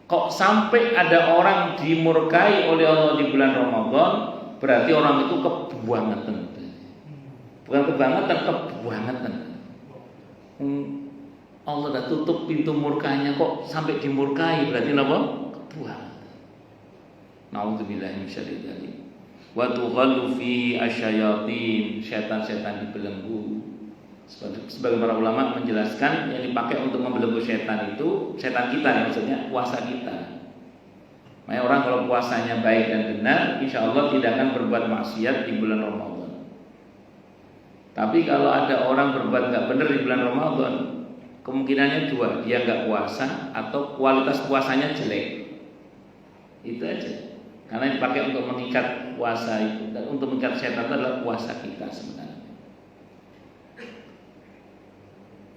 Kok sampai ada orang dimurkai oleh Allah di bulan Ramadan, berarti orang itu kebangetan. Bukan kebangetan, kebangetan. Allah dah tutup pintu murkanya, kok sampai dimurkai, berarti apa? Kebangetan. Nauzubillahi minasyaitonir rajim. Wa tughallu fi asyayatin, setan-setan dibelenggu. Sebagai para ulama menjelaskan yang dipakai untuk membelenggu setan itu setan kita ya, maksudnya puasa kita. Makanya orang kalau puasanya baik dan benar, insya Allah tidak akan berbuat maksiat di bulan Ramadan. Tapi kalau ada orang berbuat nggak benar di bulan Ramadan, kemungkinannya dua, dia nggak puasa atau kualitas puasanya jelek. Itu aja. Karena dipakai untuk mengikat puasa itu, dan untuk mengikat setan itu adalah puasa kita sebenarnya.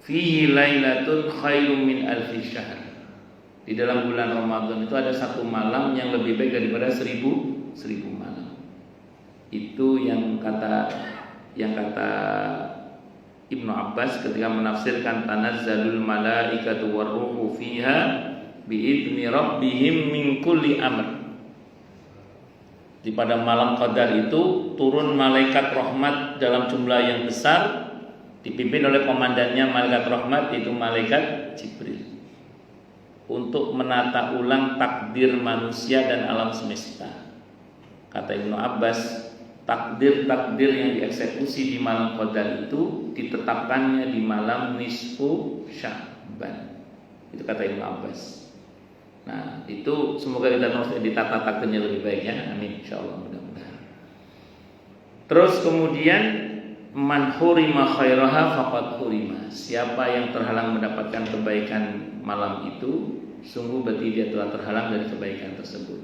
Fihi lailatun khairum min alfi syahr. Di dalam bulan Ramadan itu ada satu malam yang lebih baik daripada seribu malam. Itu yang kata Ibnu Abbas ketika menafsirkan tanazzalul malaikatu warruhu fiha biidzni rabbihim min kulli amr. Di pada malam Qadar itu turun malaikat rahmat dalam jumlah yang besar, dipimpin oleh komandannya malaikat rahmat, yaitu malaikat Jibril, untuk menata ulang takdir manusia dan alam semesta. Kata Ibnu Abbas, takdir-takdir yang dieksekusi di malam Qadar itu ditetapkannya di malam nisfu Sya'ban. Itu kata Ibnu Abbas. Nah, itu semoga kita ditata takdirnya lebih baik ya. Amin insyaallah, mudah-mudahan. Terus kemudian man hurima khairaha faqad hurima. Siapa yang terhalang mendapatkan kebaikan malam itu, sungguh berarti dia telah terhalang dari kebaikan tersebut.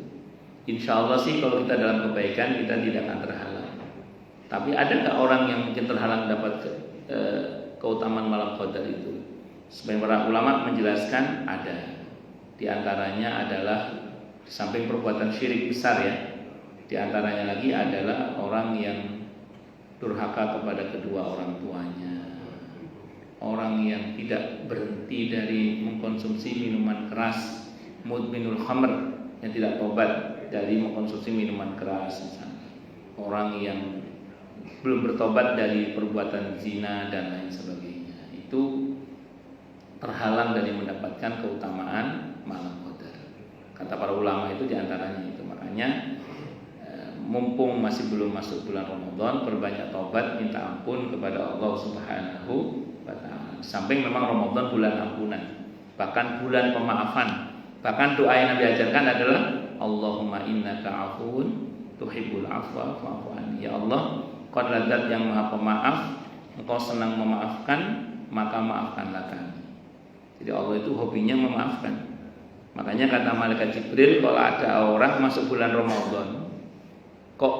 Insya Allah sih kalau kita dalam kebaikan kita tidak akan terhalang. Tapi ada nggak orang yang mungkin terhalang dapat keutamaan malam Qadar itu? Sebagian para ulama menjelaskan ada. Di antaranya adalah di samping perbuatan syirik besar ya. Di antaranya lagi adalah orang yang durhaka kepada kedua orang tuanya, orang yang tidak berhenti dari mengkonsumsi minuman keras, mudminul khamr, yang tidak tobat dari mengkonsumsi minuman keras, misalnya. Orang yang belum bertobat dari perbuatan zina dan lain sebagainya, itu terhalang dari mendapatkan keutamaan malam Qadar. Kata para ulama itu diantaranya itu. Makanya mumpung masih belum masuk bulan Ramadan, perbanyak taubat, minta ampun kepada Allah Subhanahu wa taala. Samping memang Ramadan bulan ampunan, bahkan bulan pemaafan. Bahkan doa yang Nabi ajarkan adalah Allahumma innaka afuwun tuhibbul afwa fa'fu anni. Ya Allah, Kau adalah Zat yang Maha Pemaaf, Engkau senang memaafkan, maka maafkanlah kami. Jadi Allah itu hobinya memaafkan. Makanya kata malaikat Jibril, kalau ada orang masuk bulan Ramadan kok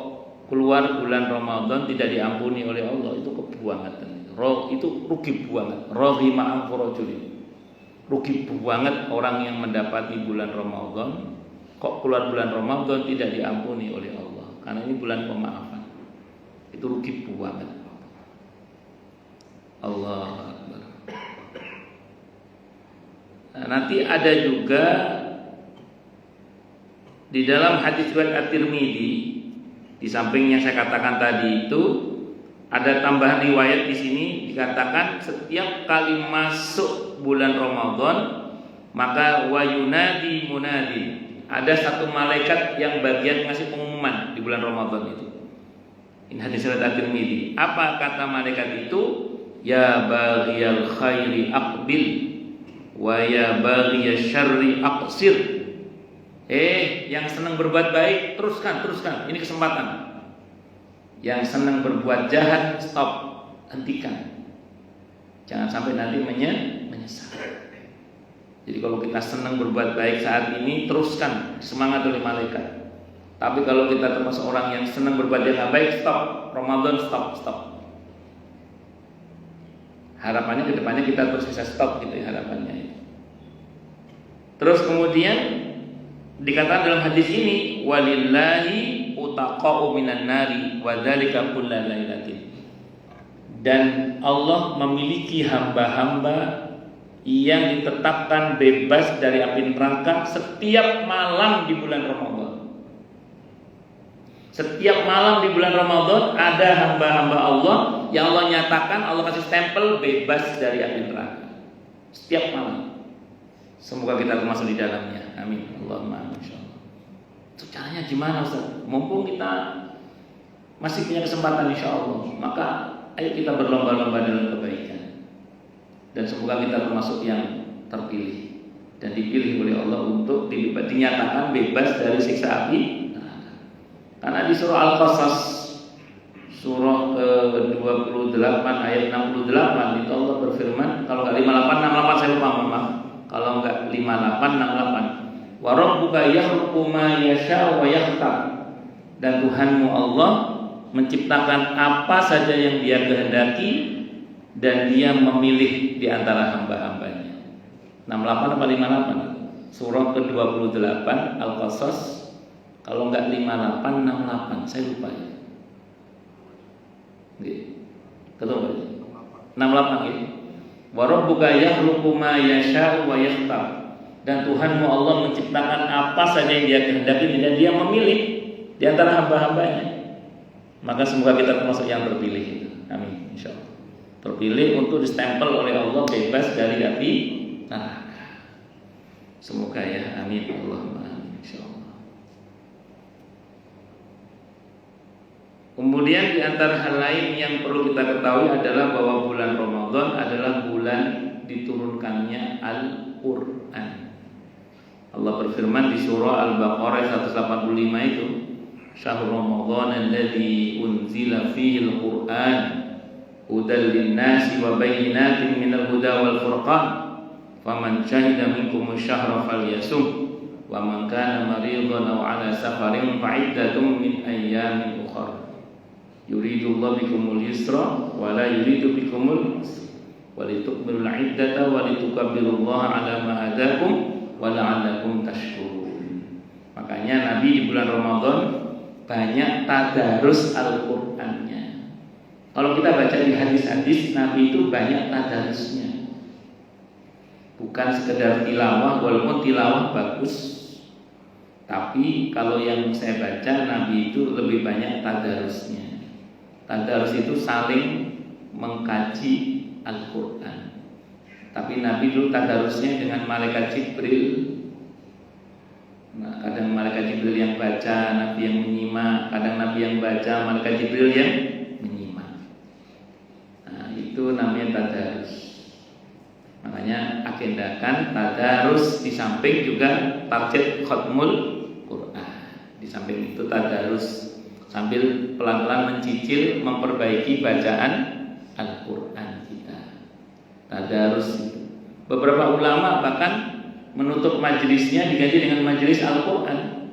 keluar bulan Ramadan tidak diampuni oleh Allah, itu kebuangan. Itu rugi banget. Rohima amfurojuli. Rugi banget orang yang mendapati bulan Ramadan kok keluar bulan Ramadan tidak diampuni oleh Allah. Karena ini bulan pemaafan. Itu rugi banget. Allah Akbar. Nah, nanti ada juga di dalam hadis riwayat At-Tirmidzi, di samping yang saya katakan tadi itu ada tambahan riwayat di sini dikatakan setiap kali masuk bulan Ramadan maka wayunadi munadi, ada satu malaikat yang bagian ngasih pengumuman di bulan Ramadan itu. Ini hadis riwayat At-Tirmidzi. Apa kata malaikat itu? Ya baghiyal khairi aqbil wa ya baghiyasy syarri aqsir. Yang senang berbuat baik, teruskan. Ini kesempatan. Yang senang berbuat jahat, stop, hentikan. Jangan sampai nanti menyesal. Jadi kalau kita senang berbuat baik saat ini, teruskan, semangat oleh malaikat. Tapi kalau kita termasuk orang yang senang berbuat yang baik, stop. Ramadan stop. Harapannya ke depannya kita terus bisa stop gitu ya harapannya. Terus kemudian dikatakan dalam hadis ini, walillahi utaqa'u minan nari wa dzalika kullal lailatin. Dan Allah memiliki hamba-hamba yang ditetapkan bebas dari api neraka setiap malam di bulan Ramadan. Setiap malam di bulan Ramadan ada hamba-hamba Allah yang Allah nyatakan, Allah kasih stempel bebas dari api neraka. Setiap malam. Semoga kita termasuk di dalamnya. Amin. Allahumma amin. Insyaallah. Itu caranya gimana, Ustaz? Mumpung kita masih punya kesempatan insyaallah, maka ayo kita berlomba-lomba dalam kebaikan. Dan semoga kita termasuk yang terpilih dan dipilih oleh Allah untuk dinyatakan bebas dari siksa api neraka. Karena di surah Al-Qasas surah ke-28 ayat 68 itu Allah berfirman, kalau enggak 58 68 saya lupa maaf. Kalau enggak 58 68. Wa rabbuka yakhluqu ma yasha wa yakhtar. Dan Tuhanmu Allah menciptakan apa saja yang Dia kehendaki dan Dia memilih di antara hamba-hambanya. 68 apa 58? Surah ke-28 Al-Qasas. Kalau enggak 58 68, saya lupa ya. Nggih. Ketemu 68 ya. Wa rabbuka yakhluqu ma yasha'u wa yakhtar. Dan Tuhanmu Allah menciptakan apa saja yang Dia kehendaki dan Dia memilih di antara hamba-hambanya. Maka semoga kita termasuk yang terpilih itu. Amin insyaallah. Terpilih untuk distempel oleh Allah bebas dari api neraka. Semoga ya, amin Allahumma amin insyaallah. Kemudian di antara hal lain yang perlu kita ketahui adalah bahwa bulan Ramadan adalah bulan diturunkannya Al-Qur'an. Allah berfirman di surah Al-Baqarah 185 itu, Syahrul Ramadan alladzi unzila fihi al-Qur'an hudal linnasi wa bayyinatin minal huda wal furqan faman syahida minkum asy-syahra falyasum wa man kana maridan aw ala safarin fa'iddatun min ayyamin ukhra yuridullahu bikumul yusra wa la yuridu bikumul usra wa litukmilul 'iddata wa litukabbirullaha 'ala ma hadakum wa la'allakum tashkurun. Makanya Nabi di bulan Ramadan banyak tadarus Al-Qur'annya. Kalau kita baca di hadis-hadis, Nabi itu banyak tadarusnya. Bukan sekedar tilawah, walaupun tilawah bagus. Tapi kalau yang saya baca, Nabi itu lebih banyak tadarusnya. Tadarus itu saling mengkaji Al-Quran. Tapi Nabi dulu tadarusnya dengan malaikat Jibril. Nah, kadang malaikat Jibril yang baca, Nabi yang menyimak. Kadang Nabi yang baca, malaikat Jibril yang menyimak. Nah, itu namanya tadarus. Makanya agendakan tadarus di samping juga target khatmul Quran. Di samping itu tadarus sambil pelan-pelan mencicil memperbaiki bacaan Al-Quran kita. Tadarus itu. Beberapa ulama bahkan menutup majelisnya diganti dengan majelis Al-Quran.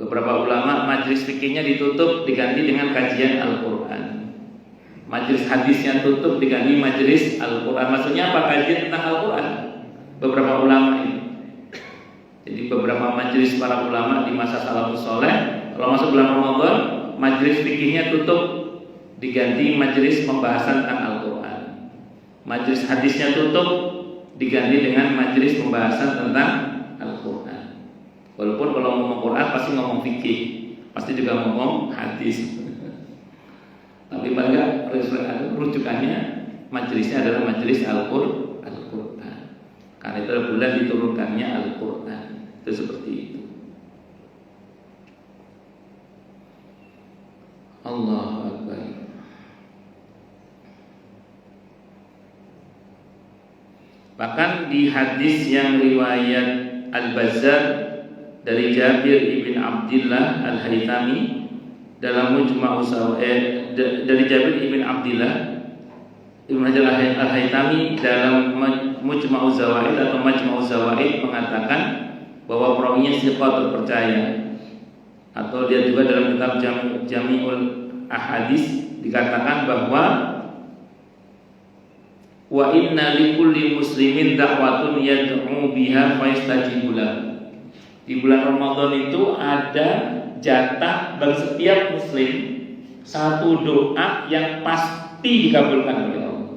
Beberapa ulama majelis fikihnya ditutup diganti dengan kajian Al-Quran. Majelis hadisnya tutup diganti majelis Al-Quran. Maksudnya apa? Kajian tentang Al-Quran. Beberapa ulama ini. Jadi beberapa majelis para ulama di masa salafus saleh, kalau masuk bulan Ramadan, majelis fikihnya tutup diganti majelis pembahasan tentang Al-Quran. Majelis hadisnya tutup diganti dengan majelis pembahasan tentang Al-Quran. Walaupun kalau ngomong Quran pasti ngomong fikih, pasti juga ngomong hadis. Tapi paling rujukannya majelisnya adalah majelis Al-Quran. Karena itu adalah bulan diturunkannya Al-Quran. Itu seperti itu. Allahu Akbar. Bahkan di hadis yang riwayat Al-Bazzar dari Jabir ibn Abdullah Al-Haythami dalam Mujma'us dari Jabir ibn Abdullah Ibnu Hajar Al-Haytami dalam Mujma'uz Zawaid atau Majma'uz Zawaid mengatakan bahwa perawinya thiqah terpercaya, atau dia juga dalam kitab Jami'ul Ahadits dikatakan bahwa wa inna likulli muslimin da'watun yad'u biha fayastajibu lahu. Di bulan Ramadan itu ada jatah bagi setiap muslim satu doa yang pasti dikabulkan oleh Allah.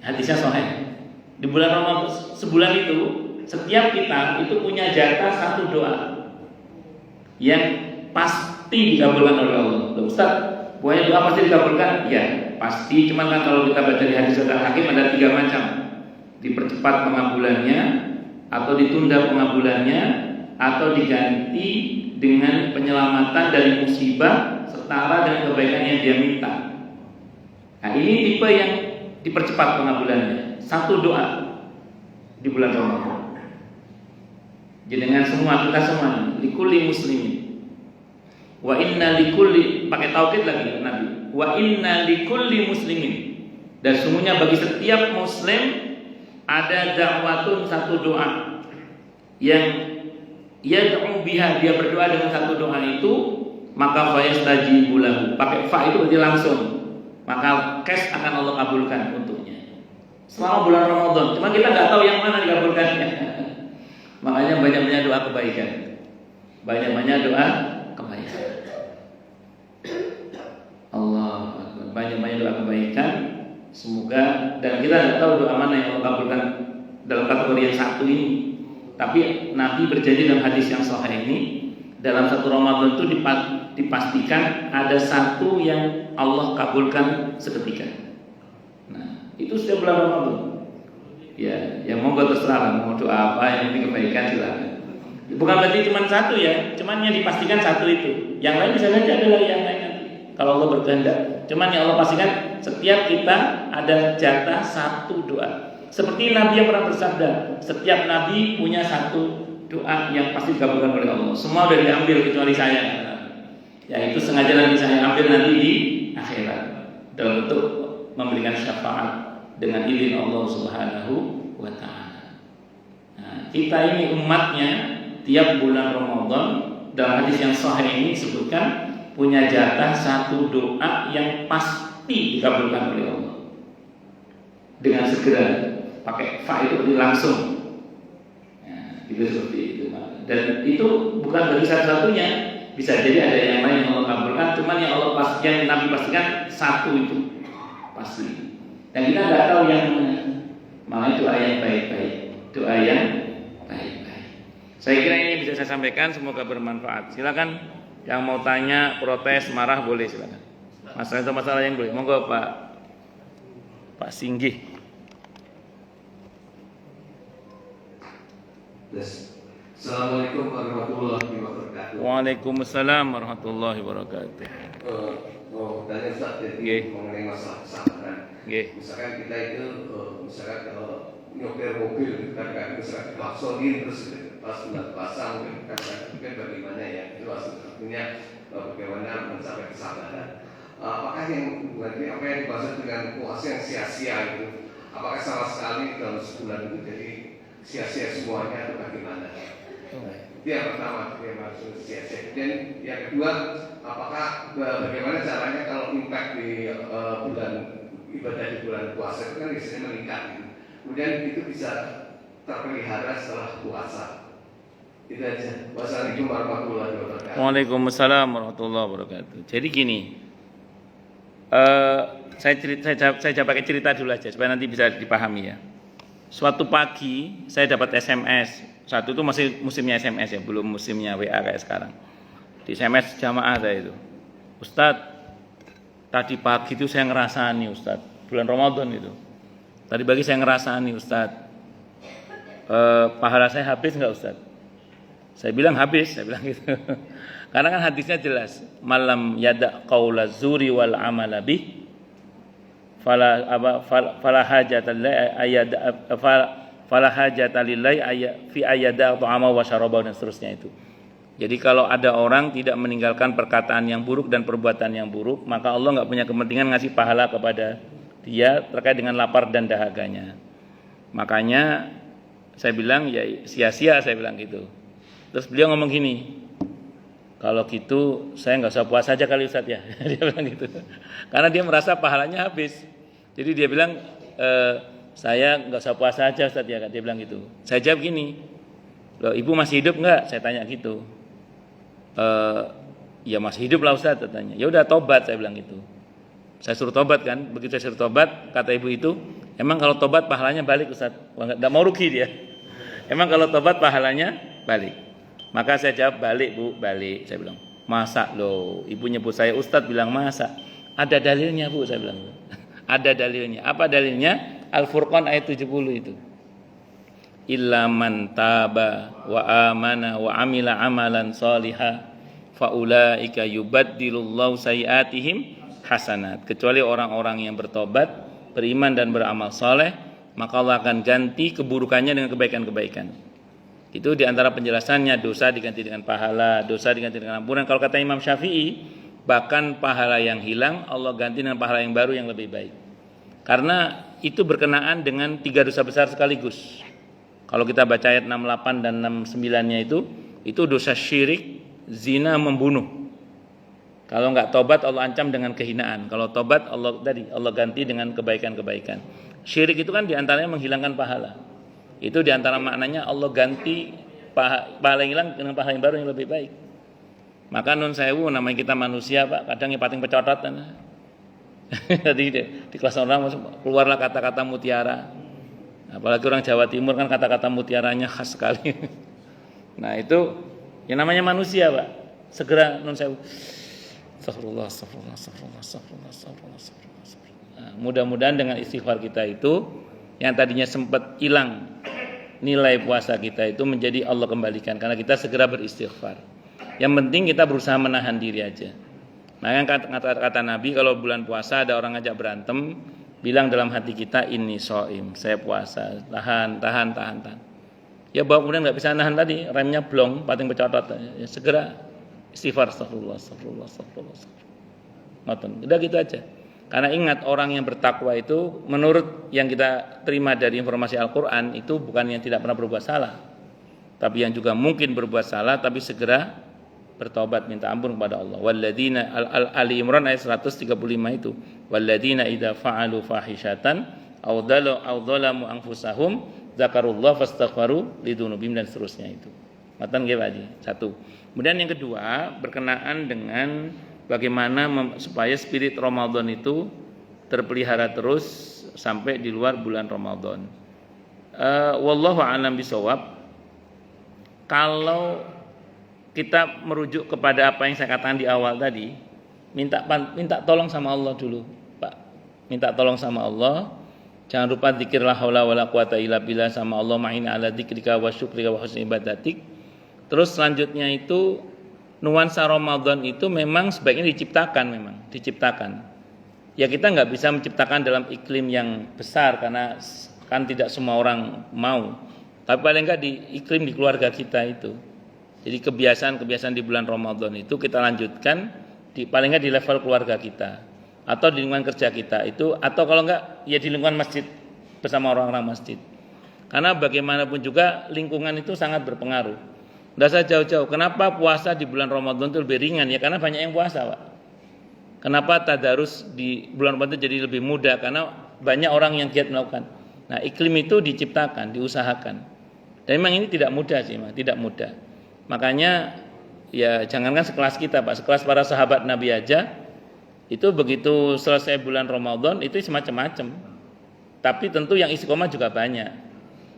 Hadisnya sahih. Di bulan Ramadan sebulan itu setiap kita itu punya jatah satu doa yang pasti dikabulkan oleh Allah. Ustaz, buahnya doa pasti dikabulkan? Ya, pasti. Cuman kan kalau kita baca di hadis Al-Hakim ada 3 macam. Dipercepat pengabulannya, atau ditunda pengabulannya, atau diganti dengan penyelamatan dari musibah setara dengan kebaikan yang dia minta. Nah, ini tipe yang dipercepat pengabulannya. Satu doa di bulan Ramadan. Jadi dengan kita semua likulli muslimin. Wa inna likulli, pakai taukid lagi Nabi. Wa inna likulli muslimin. Dan sungguhnya bagi setiap muslim ada da'watun, satu doa yang yad'u biha, dia berdoa dengan satu doa itu, maka fayastajibu lahu. Pakai fa itu berarti langsung. Maka kes akan Allah kabulkan untuknya selama bulan Ramadan. Cuma kita nggak tahu yang mana dikabulkannya. Makanya banyak-banyak doa kebaikan. Banyak-banyak doa kebaikan. Allah Akbar. Banyak-banyak doa kebaikan. Semoga, dan kita nggak tahu doa mana yang Allah kabulkan dalam kategori yang satu ini. Tapi Nabi berjanji dalam hadis yang sahih ini, dalam satu Ramadan itu dipastikan ada satu yang Allah kabulkan seketika. Nah, itu setiap bulan Ramadan. Ya, yang mau terserah, mau doa apa yang penting kebaikan silakan. Bukan berarti cuma satu ya, cuman yang dipastikan satu itu. Yang lain bisa saja ada lagi yang lain nanti. Kalau Allah berkehendak. Cuman yang Allah pastikan setiap kita ada jatah satu doa. Seperti Nabi yang pernah bersabda, setiap Nabi punya satu doa yang pasti dikabulkan oleh Allah. Semua sudah diambil kecuali saya. Ya itu sengaja lagi saya ambil nanti di akhirat dalam bentuk memberikan syafaat dengan izin Allah Subhanahu wa taala. Nah, kita ini umatnya tiap bulan Ramadan dalam hadis yang sahih ini disebutkan punya jatah satu doa yang pasti dikabulkan oleh Allah. Dengan segera, pakai fa itu langsung. Nah, itu seperti itu. Dan itu bukan bagi satu-satunya, bisa jadi ada yang lain yang Allah kabulkan. Cuman yang Allah pastikan, Nabi pastikan satu itu pasti. Dan kita nggak tahu yang mana. Makanya doa yang baik-baik, doa yang baik-baik. Saya kira ini bisa saya sampaikan, semoga bermanfaat. Silakan yang mau tanya, protes, marah boleh silakan. Masalah yang boleh. Monggo Pak Singgih. Assalamualaikum warahmatullahi wabarakatuh. Waalaikumsalam warahmatullahi wabarakatuh. Tanya Ustaz jadi mengenai masalah kesabaran. Misalkan kita itu, misalkan kalau nyopir mobil, kan misalkan klaksonin terus pas bulan puasa mungkin bagaimana ya? Itu artinya bagaimana mencapai kesabaran. Apakah yang apa yang dimaksud dengan puasa yang sia-sia itu? Apakah sama sekali dalam sebulan itu jadi sia-sia semuanya atau bagaimana? Itu yang pertama yang maksud sia-sia. Dan yang kedua, apakah bagaimana caranya kalau impact di bulan ibadah di bulan puasa itu kan biasanya meningkat, kemudian itu bisa terpelihara setelah puasa. Itu aja. Wassalamualaikum warahmatullahi wabarakatuh. Waalaikumsalam warahmatullahi wabarakatuh. Jadi gini, saya pakai cerita dulu aja supaya nanti bisa dipahami ya. Suatu pagi saya dapat SMS. Satu itu masih musimnya SMS ya, belum musimnya WA kayak sekarang. Di SMS jamaah saya itu, Ustadz, tadi pagi itu saya ngerasani Ustadz, bulan Ramadan itu. Tadi pagi saya ngerasani Ustadz, pahala saya habis nggak Ustadz? Saya bilang habis, saya bilang gitu. Karena kan hadisnya jelas, malam yada qaula zuri wal amala bih, fala hajata lillahi fi ayada ta'ama wa syaraba, dan seterusnya itu. Jadi kalau ada orang tidak meninggalkan perkataan yang buruk dan perbuatan yang buruk, maka Allah nggak punya kepentingan ngasih pahala kepada dia terkait dengan lapar dan dahaganya. Makanya saya bilang ya sia-sia, saya bilang gitu. Terus beliau ngomong gini, kalau gitu saya nggak usah puasa aja kali Ustaz ya. Dia bilang gitu. Karena dia merasa pahalanya habis. Jadi dia bilang saya nggak usah puasa aja Ustaz ya. Dia bilang gitu. Saya jawab gini, loh ibu masih hidup nggak? Saya tanya gitu. Ya masih hidup lah Ustaz, katanya. Ya udah tobat, saya bilang gitu. Saya suruh tobat kan. Begitu saya suruh tobat, kata ibu itu, emang kalau tobat pahalanya balik Ustaz. Nggak mau rugi dia. Emang kalau tobat pahalanya balik. Maka saya jawab, balik Bu, balik. Saya bilang, masa loh, ibu nyebut saya Ustaz, bilang masa. Ada dalilnya Bu, saya bilang. Ada dalilnya. Apa dalilnya? Al-Furqan ayat 70 itu. Illa man taba wa amana wa amila amalan salihah faulaika yubaddilullahu sayiatihim hasanat. Kecuali orang-orang yang bertobat, beriman dan beramal saleh, maka Allah akan ganti keburukannya dengan kebaikan-kebaikan. Itu diantara penjelasannya, dosa diganti dengan pahala, dosa diganti dengan ampunan. Kalau kata Imam Syafi'i, bahkan pahala yang hilang Allah ganti dengan pahala yang baru yang lebih baik. Karena itu berkenaan dengan 3 dosa besar sekaligus. Kalau kita baca ayat 68 dan 69-nya itu dosa syirik, zina, membunuh. Kalau enggak tobat Allah ancam dengan kehinaan. Kalau tobat Allah ganti dengan kebaikan-kebaikan. Syirik itu kan diantaranya menghilangkan pahala. Itu diantara maknanya Allah ganti pahala yang hilang dengan pahala yang baru yang lebih baik. Maka nun sewu, namanya kita manusia Pak, kadang yang pating pecotan. Jadi di kelas orang keluarlah kata-kata mutiara. Apalagi orang Jawa Timur kan kata-kata mutiaranya khas sekali. Nah itu yang namanya manusia Pak. Segera nun sewu. Astagfirullah. Nah, mudah-mudahan dengan istighfar kita itu yang tadinya sempat hilang nilai puasa kita itu menjadi Allah kembalikan karena kita segera beristighfar. Yang penting kita berusaha menahan diri aja. Nah yang kata Nabi, kalau bulan puasa ada orang ngajak berantem, bilang dalam hati kita, ini shaim, saya puasa, tahan. Ya bahwa kemudian nggak bisa nahan tadi, remnya blong, pating pecotot, ya segera istighfar, astagfirullah. Udah gitu aja. Karena ingat, orang yang bertakwa itu menurut yang kita terima dari informasi Al-Quran itu bukan yang tidak pernah berbuat salah, tapi yang juga mungkin berbuat salah tapi segera bertobat minta ampun kepada Allah. Walladzina Ali Imran ayat 135 itu. Walladzina idza fa'alu fahishatan aw dzalamu anfusahum dzakarullah fastaghfaru lidzunubihim dan seterusnya itu. Matan nggih Pak Haji. 1. Kemudian yang kedua berkenaan dengan bagaimana supaya spirit Ramadan itu terpelihara terus sampai di luar bulan Ramadan. Wallahu a'lam bishawab. Kalau kita merujuk kepada apa yang saya katakan di awal tadi, minta tolong sama Allah dulu, Pak. Minta tolong sama Allah. Jangan lupa zikir la haula wala quwata illa billah sama Allah, ma'ina ala dzikrika wa syukrika wa husni ibadatik. Terus selanjutnya itu nuansa Ramadan itu memang sebaiknya diciptakan. Ya kita nggak bisa menciptakan dalam iklim yang besar karena kan tidak semua orang mau. Tapi paling nggak di iklim di keluarga kita itu. Jadi kebiasaan di bulan Ramadan itu kita lanjutkan paling nggak di level keluarga kita atau di lingkungan kerja kita itu, atau kalau nggak ya di lingkungan masjid bersama orang-orang masjid. Karena bagaimanapun juga lingkungan itu sangat berpengaruh. Nggak usah jauh-jauh. Kenapa puasa di bulan Ramadan itu lebih ringan? Ya karena banyak yang puasa, Pak. Kenapa tadarus di bulan Ramadan itu jadi lebih mudah? Karena banyak orang yang giat melakukan. Nah, iklim itu diciptakan, diusahakan. Dan memang ini tidak mudah sih, Mas. Tidak mudah. Makanya ya jangankan sekelas kita, Pak, sekelas para sahabat Nabi aja itu begitu selesai bulan Ramadan itu semacam-macam. Tapi tentu yang istiqomah juga banyak.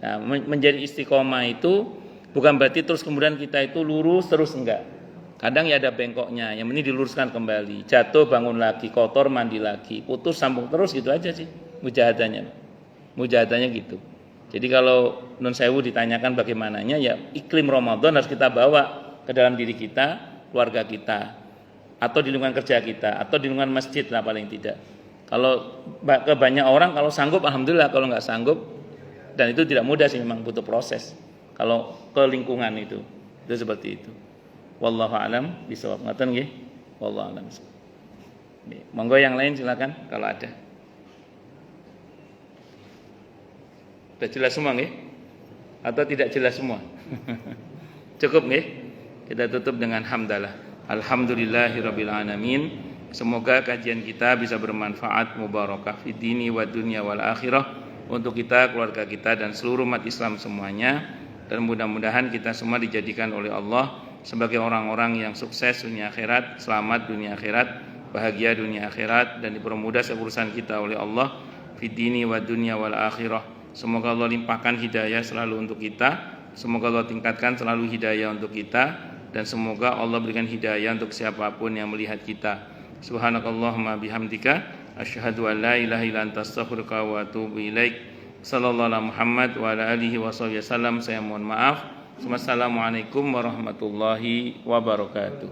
Nah, menjadi istiqomah itu bukan berarti terus kemudian kita itu lurus terus, enggak. Kadang ya ada bengkoknya, yang penting diluruskan kembali. Jatuh bangun lagi, kotor mandi lagi, putus sambung terus gitu aja sih mujahadanya gitu. Jadi kalau nun sewu ditanyakan bagaimananya, ya iklim Ramadan harus kita bawa ke dalam diri kita, keluarga kita, atau di lingkungan kerja kita, atau di lingkungan masjid lah paling tidak. Kalau ke banyak orang kalau sanggup alhamdulillah, kalau nggak sanggup, dan itu tidak mudah sih, memang butuh proses. Kalau ke lingkungan itu seperti itu. Wallahu a'lam bishawab. Ngoten nggih. Wallahu a'lam bishawab. Monggo yang lain silakan kalau ada. Sudah jelas semua nggih? Atau tidak jelas semua? Cukup nggih? Kita tutup dengan hamdalah. Alhamdulillahirabbil alamin. Semoga kajian kita bisa bermanfaat, mubarakah fid dini wa dunya wal akhirah untuk kita, keluarga kita dan seluruh umat Islam semuanya, dan mudah-mudahan kita semua dijadikan oleh Allah sebagai orang-orang yang sukses dunia akhirat, selamat dunia akhirat, bahagia dunia akhirat, dan dipermudah urusan kita oleh Allah fid dini wa dunya wal akhirah. Semoga Allah limpahkan hidayah selalu untuk kita, semoga Allah tingkatkan selalu hidayah untuk kita, dan semoga Allah berikan hidayah untuk siapapun yang melihat kita. Subhanakallahumma bihamdika asyhadu an la ilaha illa anta astaghfiruka wa atubu ilaik. Sallallahu alaihi Muhammad wa ala alihi wasallam. Saya mohon maaf. Wassalamualaikum warahmatullahi wabarakatuh.